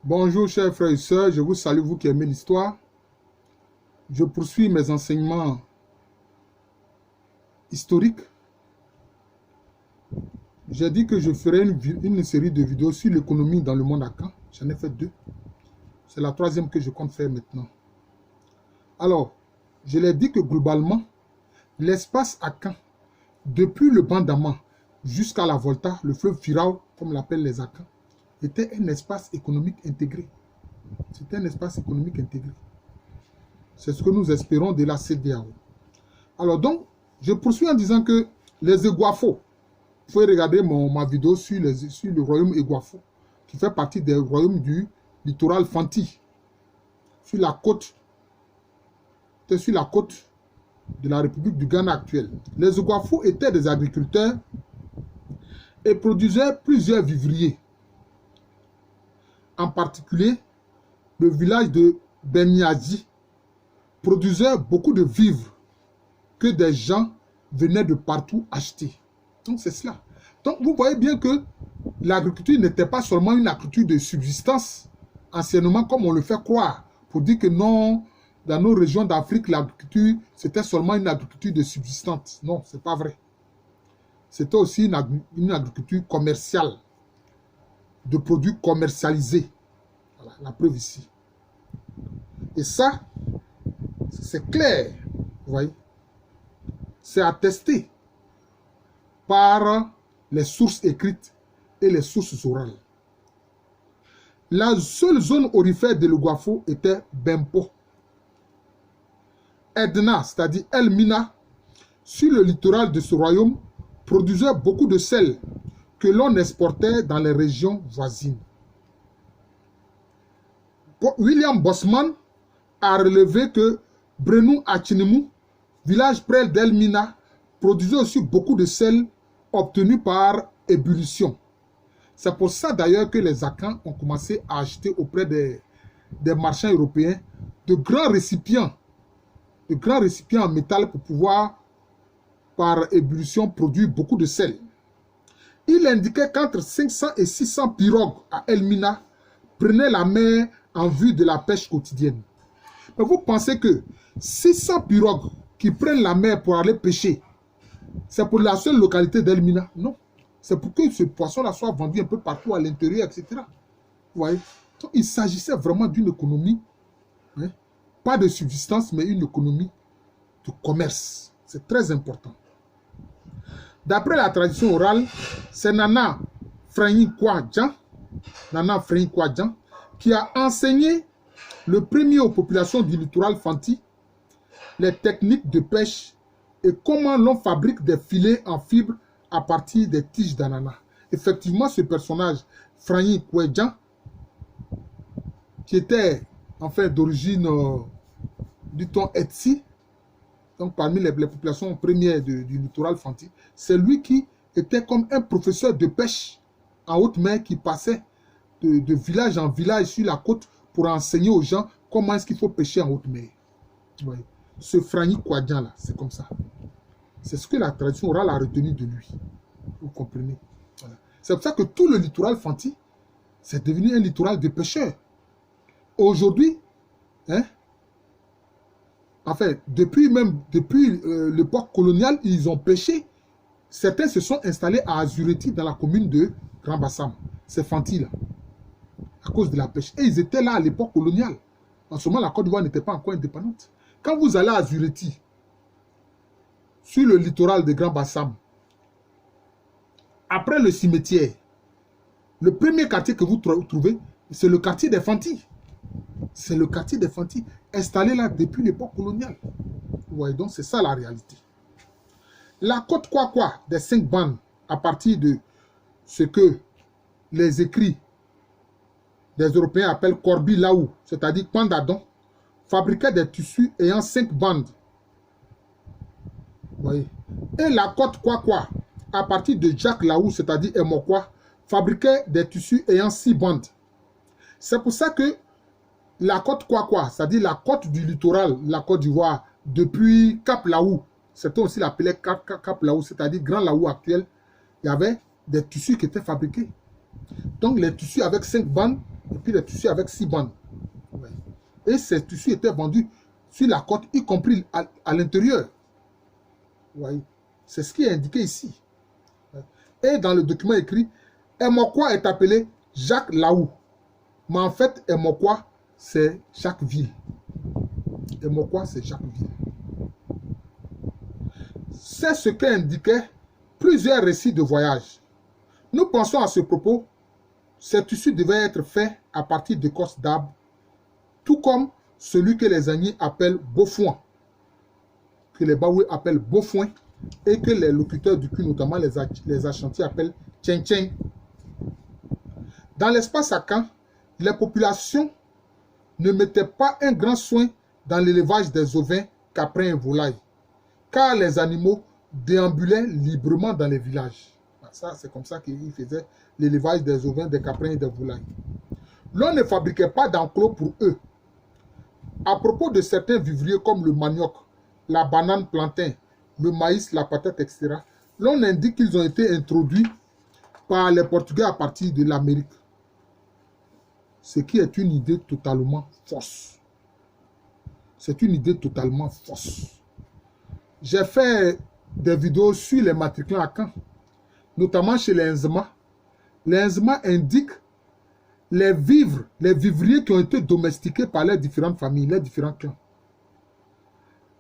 Bonjour chers frères et sœurs, je vous salue vous qui aimez l'histoire. Je poursuis mes enseignements historiques. J'ai dit que je ferai une série de vidéos sur l'économie dans le monde à Caen. J'en ai fait 2. C'est la 3e que je compte faire maintenant. Alors, je l'ai dit que globalement, l'espace à Caen, depuis le Bandama jusqu'à la Volta, le fleuve Firao, comme l'appellent les Akans, était un espace économique intégré. C'était un espace économique intégré. C'est ce que nous espérons de la CEDEAO. Alors donc, je poursuis en disant que les Iguafos, vous pouvez regarder ma vidéo sur le royaume Iguafo, qui fait partie des royaumes du littoral Fanti, sur la côte de la République du Ghana actuelle. Les Iguafos étaient des agriculteurs et produisaient plusieurs vivriers. En particulier, le village de Benyaji produisait beaucoup de vivres que des gens venaient de partout acheter. Donc c'est cela. Donc vous voyez bien que l'agriculture n'était pas seulement une agriculture de subsistance, anciennement comme on le fait croire, pour dire que non, dans nos régions d'Afrique, l'agriculture, c'était seulement une agriculture de subsistance. Non, ce n'est pas vrai. C'était aussi une agriculture commerciale, de produits commercialisés. Voilà, la preuve ici. Et ça, c'est clair, vous voyez. C'est attesté par les sources écrites et les sources orales. La seule zone aurifère de l'Iguafo était Bempo. Edna, c'est-à-dire Elmina, sur le littoral de ce royaume, produisait beaucoup de sel que l'on exportait dans les régions voisines. William Bosman a relevé que Brenou Achinimu, village près d'Elmina, produisait aussi beaucoup de sel obtenu par ébullition. C'est pour ça d'ailleurs que les Akans ont commencé à acheter auprès des marchands européens de grands récipients en métal pour pouvoir, par ébullition, produire beaucoup de sel. Il indiquait qu'entre 500 et 600 pirogues à Elmina prenaient la mer en vue de la pêche quotidienne. Mais vous pensez que 600 pirogues qui prennent la mer pour aller pêcher, c'est pour la seule localité d'Elmina? Non. C'est pour que ce poisson-là soit vendu un peu partout à l'intérieur, etc. Vous voyez? Donc, il s'agissait vraiment d'une économie, hein, pas de subsistance, mais une économie de commerce. C'est très important. D'après la tradition orale, c'est Nana Fragny Kwadjan qui a enseigné le premier aux populations du littoral Fanti les techniques de pêche et comment l'on fabrique des filets en fibre à partir des tiges d'ananas. Effectivement, ce personnage, Fragny Kwadjan, qui était en fait d'origine, dit-on, Etsi, donc parmi les populations premières du littoral Fanti, c'est lui qui était comme un professeur de pêche en haute mer qui passait de village en village sur la côte pour enseigner aux gens comment est-ce qu'il faut pêcher en haute mer. Vous voyez, ce Fragny Kwadjan là, c'est comme ça. C'est ce que la tradition orale a retenu de lui. Vous comprenez? Voilà. C'est pour ça que tout le littoral Fanti, c'est devenu un littoral de pêcheurs. Aujourd'hui, hein, en fait, depuis l'époque coloniale, ils ont pêché. Certains se sont installés à Azureti dans la commune de Grand Bassam. C'est Fanti là, à cause de la pêche. Et ils étaient là à l'époque coloniale. En ce moment, la Côte d'Ivoire n'était pas encore indépendante. Quand vous allez à Azureti, sur le littoral de Grand Bassam, après le cimetière, le premier quartier que vous trouvez, c'est le quartier des Fanti. C'est le quartier des Fanti, installé là depuis l'époque coloniale. Vous voyez donc, c'est ça la réalité. La côte Kwakwa des 5 bandes, à partir de ce que les écrits des Européens appellent Corbi Laou, c'est-à-dire Pandadon, fabriquait des tissus ayant 5 bandes. Vous voyez. Et la côte Kwakwa, à partir de Jack Laou, c'est-à-dire Emokwa, fabriquait des tissus ayant 6 bandes. C'est pour ça que la côte Kwakwa, c'est-à-dire la côte du littoral, la Côte d'Ivoire, depuis Cap Laou, certains aussi l'appelaient Cap Laou, c'est-à-dire Grand Laou actuel, il y avait des tissus qui étaient fabriqués. Donc les tissus avec 5 bandes puis les tissus avec 6 bandes. Ouais. Et ces tissus étaient vendus sur la côte, y compris à l'intérieur. Ouais. C'est ce qui est indiqué ici. Ouais. Et dans le document écrit, Emokwa est appelé Jacques Laou. Mais en fait, Emokwa, c'est chaque ville. Emokwa, c'est chaque ville. C'est ce qu'indiquaient plusieurs récits de voyage. Nous pensons à ce propos, ces tissus devaient être faits à partir d'écorces d'arbres, tout comme celui que les Agnis appellent beaufoin, que les Baoués appellent beaufoin, et que les locuteurs du cul, notamment les Ashantis, appellent tchen-tchen. Dans l'espace Akan, les populations ne mettaient pas un grand soin dans l'élevage des ovins, caprins et volailles, car les animaux déambulaient librement dans les villages. Ça, c'est comme ça qu'ils faisaient l'élevage des ovins, des caprins et des volailles. L'on ne fabriquait pas d'enclos pour eux. À propos de certains vivriers comme le manioc, la banane plantain, le maïs, la patate, etc., l'on indique qu'ils ont été introduits par les Portugais à partir de l'Amérique. Ce qui est une idée totalement fausse. C'est une idée totalement fausse. J'ai fait des vidéos sur les matriculants à Caen, notamment chez les Nzema. Les Nzema indiquent les vivriers qui ont été domestiqués par les différentes familles, les différents clans.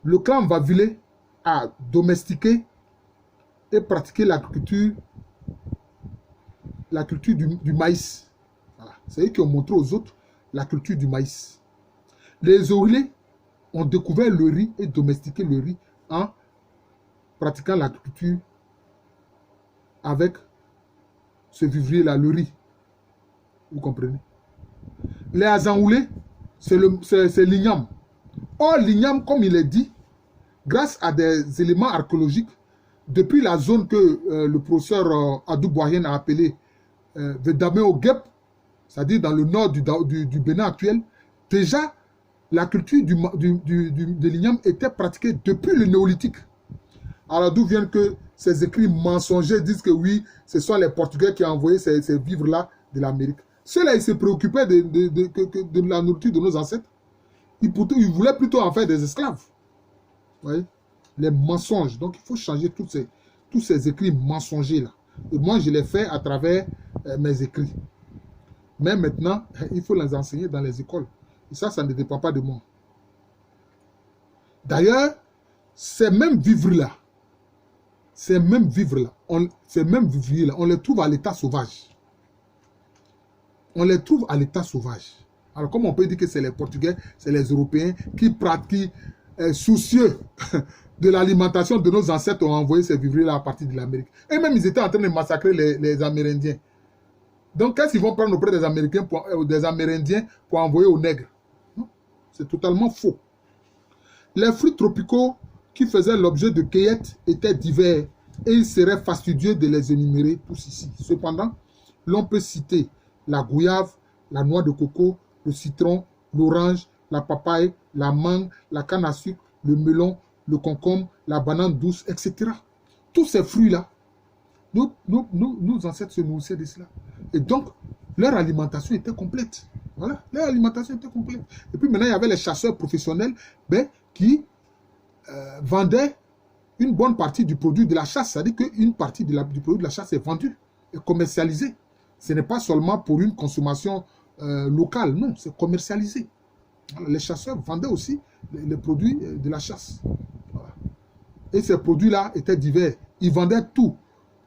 Le clan Vavile a domestiqué et pratiqué la culture du maïs. Voilà. C'est eux qui ont montré aux autres la culture du maïs. Les Oulés ont découvert le riz et domestiqué le riz en pratiquant l'agriculture avec ce vivrier-là, le riz. Vous comprenez? Les Azangoulés, c'est l'igname. Or, l'igname, comme il est dit, grâce à des éléments archéologiques, depuis la zone que le professeur Adou Boyen a appelée Vedame au Guep, c'est-à-dire dans le nord du Bénin actuel, déjà, la culture de l'igname était pratiquée depuis le néolithique. Alors d'où viennent que ces écrits mensongers disent que oui, ce sont les Portugais qui ont envoyé ces vivres-là de l'Amérique. Ceux-là, ils se préoccupaient de la nourriture de nos ancêtres. Ils voulaient plutôt en faire des esclaves. Vous voyez? Les mensonges. Donc, il faut changer tous ces écrits mensongers-là. Et moi, je les fais à travers mes écrits. Mais maintenant, il faut les enseigner dans les écoles. Et ça ne dépend pas de moi. D'ailleurs, ces mêmes vivres-là, on les trouve à l'état sauvage. On les trouve à l'état sauvage. Alors, comme on peut dire que c'est les Portugais, c'est les Européens qui pratiquent, soucieux de l'alimentation de nos ancêtres, ont envoyé ces vivriers-là à partir de l'Amérique. Et même, ils étaient en train de massacrer les Amérindiens. Donc, qu'est-ce qu'ils vont prendre auprès des Américains, des Amérindiens pour envoyer aux nègres? C'est totalement faux. Les fruits tropicaux qui faisaient l'objet de cueillettes étaient divers et il serait fastidieux de les énumérer tous ici. Cependant, l'on peut citer la gouyave, la noix de coco, le citron, l'orange, la papaye, la mangue, la canne à sucre, le melon, le concombre, la banane douce, etc. Tous ces fruits-là, nos ancêtres se nourrissaient de cela. Et donc, leur alimentation était complète. Voilà, leur alimentation était complète. Et puis maintenant, il y avait les chasseurs professionnels qui vendaient une bonne partie du produit de la chasse. C'est-à-dire qu'une partie du produit de la chasse est vendue et commercialisée. Ce n'est pas seulement pour une consommation locale, non, c'est commercialisé. Voilà, les chasseurs vendaient aussi les produits de la chasse. Voilà. Et ces produits-là étaient divers. Ils vendaient tout,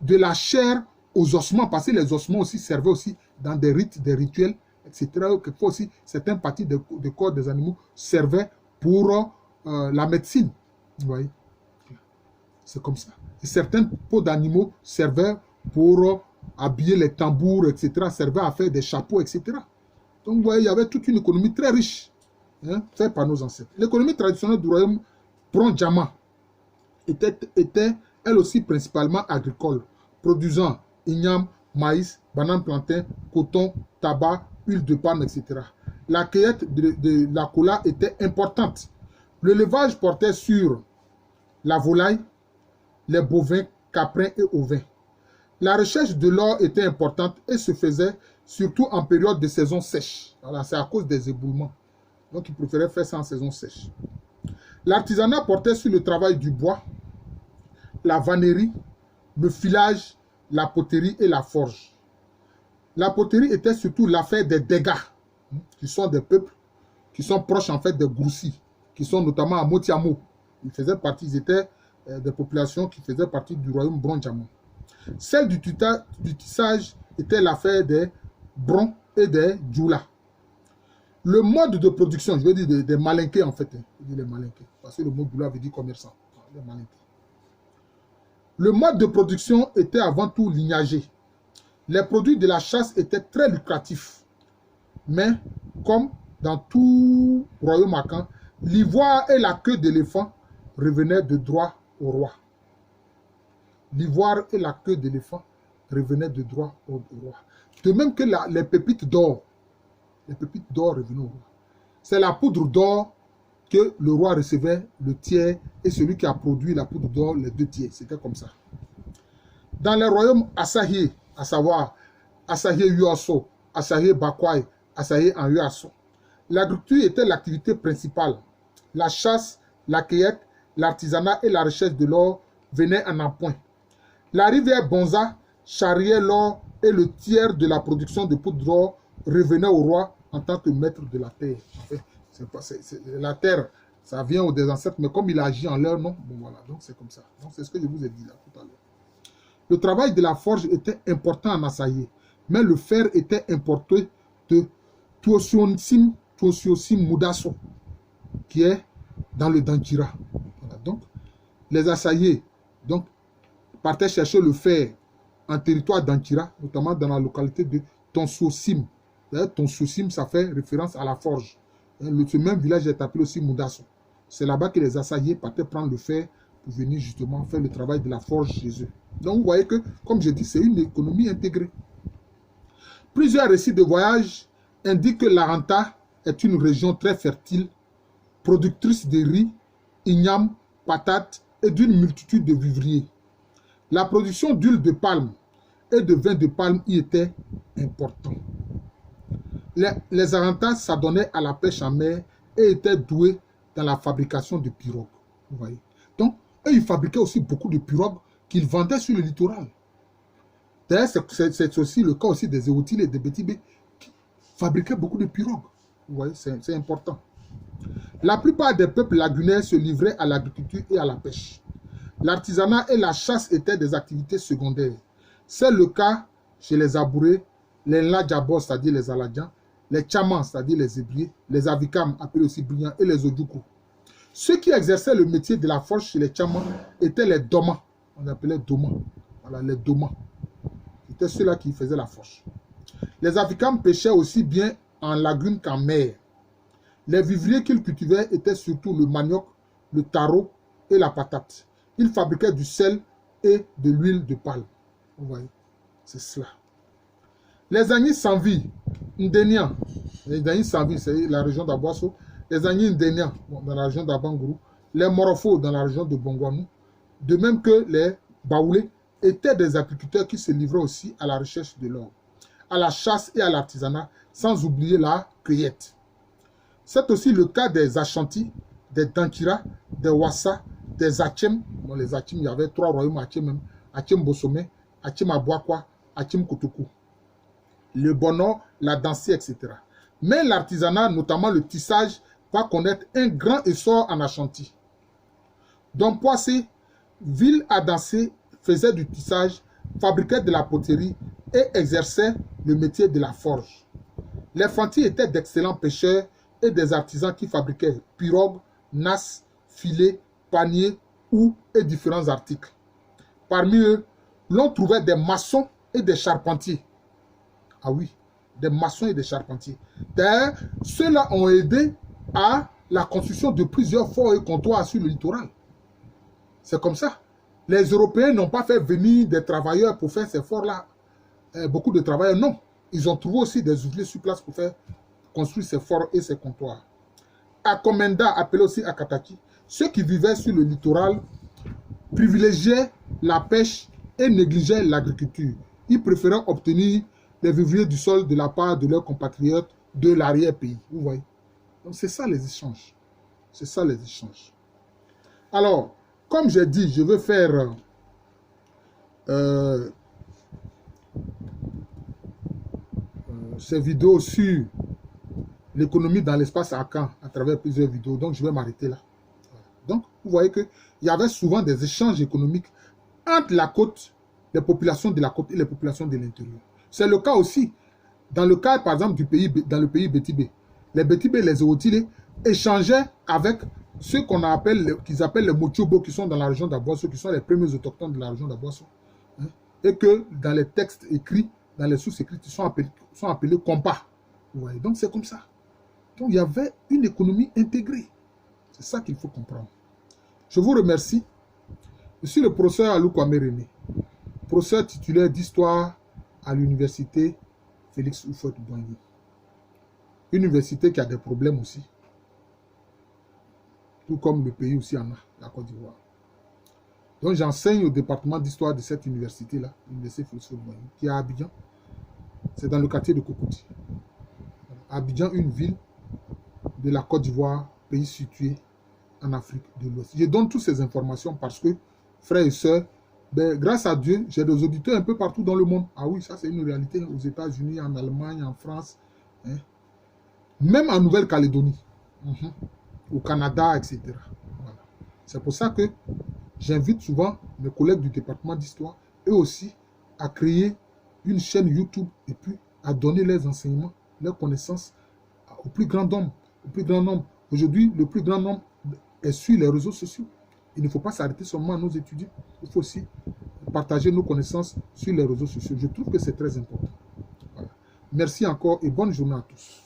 de la chair aux ossements, parce que les ossements aussi servaient aussi dans des rites, des rituels, etc. Quelquefois aussi, certaines parties du corps des animaux servaient pour la médecine. Vous voyez? C'est comme ça. Et certaines peaux d'animaux servaient pour habiller les tambours, etc., servaient à faire des chapeaux, etc. Donc, vous voyez, il y avait toute une économie très riche, faite par nos ancêtres. L'économie traditionnelle du royaume Bron-Djama était, elle aussi, principalement agricole, produisant igname, maïs, banane plantain, coton, tabac, huile de palme, etc. La cueillette de la cola était importante. L'élevage portait sur la volaille, les bovins, caprins et ovins. La recherche de l'or était importante et se faisait surtout en période de saison sèche. Voilà, c'est à cause des éboulements. Donc, ils préféraient faire ça en saison sèche. L'artisanat portait sur le travail du bois, la vannerie, le filage, la poterie et la forge. La poterie était surtout l'affaire des dégâts, qui sont des peuples qui sont proches en fait des Groussis, qui sont notamment à Motiamo. Ils étaient des populations qui faisaient partie du royaume Brondiamon. Celle du tissage était l'affaire des Brons et des Djoula. Le mode de production, je veux dire des malinqués en fait, je dis les malinqués, parce que le mot Djoula veut dire commerçant, les malinqués. Le mode de production était avant tout lignager. Les produits de la chasse étaient très lucratifs, mais comme dans tout royaume akan, l'ivoire et la queue d'éléphant revenaient de droit au roi. L'ivoire et la queue d'éléphant revenaient de droit au roi. De même que les pépites d'or. Les pépites d'or revenaient au roi. C'est la poudre d'or que le roi recevait le tiers et celui qui a produit la poudre d'or les 2 tiers. C'était comme ça. Dans les royaumes Asahie, à savoir Asahie Yuaso, Asahie Bakwai, Asahie en Yuaso, l'agriculture était l'activité principale. La chasse, la cueillette, l'artisanat et la recherche de l'or venaient en appoint. La rivière Bonza charriait l'or et le tiers de la production de poudre d'or revenait au roi en tant que maître de la terre. En fait, la terre, ça vient des ancêtres, mais comme il agit en leur nom, bon voilà, donc c'est comme ça. Donc c'est ce que je vous ai dit là tout à l'heure. Le travail de la forge était important en Assaillé, mais le fer était importé de Tuosiosim Mudaso, qui est dans le Dankira. Voilà, donc, les Assaillés partaient chercher le fer en territoire d'Ankira, notamment dans la localité de Tonsosim. Tonsosim, ça fait référence à la forge. Ce même village est appelé aussi Mudaso. C'est là-bas que les Assaillés partaient prendre le fer pour venir justement faire le travail de la forge chez eux. Donc vous voyez que, comme je dis, c'est une économie intégrée. Plusieurs récits de voyage indiquent que l'Aranta est une région très fertile, productrice de riz, igname, patates et d'une multitude de vivriers. La production d'huile de palme et de vin de palme y était importante. Les Arantas s'adonnaient à la pêche en mer et étaient doués dans la fabrication de pirogues. Vous voyez. Donc, eux, ils fabriquaient aussi beaucoup de pirogues qu'ils vendaient sur le littoral. D'ailleurs, c'est aussi le cas aussi des Éoutiles et des Bétibés qui fabriquaient beaucoup de pirogues. Vous voyez, c'est important. La plupart des peuples lagunaires se livraient à l'agriculture et à la pêche. L'artisanat et la chasse étaient des activités secondaires. C'est le cas chez les Abourés, les Nladjabos, c'est-à-dire les Aladjans, les Tchamans, c'est-à-dire les Hébriers, les Avikam, appelés aussi Brillants, et les Odjoukou. Ceux qui exerçaient le métier de la forge chez les Tchamans étaient les Domans. On appelait Domans. Voilà, les Domans. C'était ceux-là qui faisaient la forge. Les Avikam pêchaient aussi bien en lagune qu'en mer. Les vivriers qu'ils cultivaient étaient surtout le manioc, le taro et la patate. Ils fabriquaient du sel et de l'huile de palme. Vous voyez, c'est cela. Les Agnis Sanvi, Ndénian, les Agnis Sanvi, c'est la région d'Aboasso, les Agnis Ndénian, dans la région d'Abangourou, les Morofo, dans la région de Bongwanou, de même que les Baoulés, étaient des agriculteurs qui se livraient aussi à la recherche de l'or, à la chasse et à l'artisanat, sans oublier la cueillette. C'est aussi le cas des Ashanti, des Dankira, des Wassa, des Achem. Bon, les Achem, il y avait 3 royaumes Achem même. Achem Bosomé, Achem Abouakwa, Achem Kotoko. Le Bono, la Dansi, etc. Mais l'artisanat, notamment le tissage, va connaître un grand essor en Ashanti. Dans Poissé, ville à Dansé faisait du tissage, fabriquait de la poterie et exerçait le métier de la forge. Les Fantis étaient d'excellents pêcheurs et des artisans qui fabriquaient pirogues, nasses, filets, paniers, houes et différents articles. Parmi eux, l'on trouvait des maçons et des charpentiers. Ah oui, des maçons et des charpentiers. D'ailleurs, ceux-là ont aidé à la construction de plusieurs forts et comptoirs sur le littoral. C'est comme ça. Les Européens n'ont pas fait venir des travailleurs pour faire ces forts-là. Beaucoup de travailleurs, non. Ils ont trouvé aussi des ouvriers sur place pour faire construire ces forts et ces comptoirs. À Komenda, appelé aussi Akataki, ceux qui vivaient sur le littoral privilégiaient la pêche et négligeaient l'agriculture. Ils préféraient obtenir les vivriers du sol de la part de leurs compatriotes de l'arrière-pays. Vous voyez? Donc, c'est ça les échanges. C'est ça les échanges. Alors, comme j'ai dit, je veux faire ces vidéos sur l'économie dans l'espace Akan à travers plusieurs vidéos. Donc, je vais m'arrêter là. Donc, vous voyez qu'il y avait souvent des échanges économiques entre la côte, les populations de la côte et les populations de l'intérieur. C'est le cas aussi dans le cas, par exemple, dans le pays Bétibé. Les Bétibé, les Ootile échangeaient avec ceux qu'ils appellent les Mochobo, qui sont dans la région d'Aboisseau, qui sont les premiers autochtones de la région d'Aboisseau. Hein, et que dans les textes écrits, dans les sources écrites, ils sont appelés compas. Vous voyez, donc c'est comme ça. Donc il y avait une économie intégrée. C'est ça qu'il faut comprendre. Je vous remercie. Je suis le professeur Alou Kwame René, professeur titulaire d'histoire à l'université Félix Houphouët-Boigny. Une université qui a des problèmes aussi. Tout comme le pays aussi en a, la Côte d'Ivoire. Donc j'enseigne au département d'histoire de cette université-là, l'université Félix Houphouët-Boigny, qui est à Abidjan. C'est dans le quartier de Cocody. Abidjan, une ville de la Côte d'Ivoire, pays situé en Afrique de l'Ouest. Je donne toutes ces informations parce que, frères et sœurs, ben, grâce à Dieu, j'ai des auditeurs un peu partout dans le monde. Ah oui, ça c'est une réalité aux États-Unis, en Allemagne, en France, hein, même en Nouvelle-Calédonie, au Canada, etc. Voilà. C'est pour ça que j'invite souvent mes collègues du département d'histoire, eux aussi, à créer une chaîne YouTube et puis à donner leurs enseignements, leurs connaissances au plus grand nombre. Aujourd'hui, le plus grand nombre est sur les réseaux sociaux. Il ne faut pas s'arrêter seulement à nos étudiants. Il faut aussi partager nos connaissances sur les réseaux sociaux. Je trouve que c'est très important. Voilà. Merci encore et bonne journée à tous.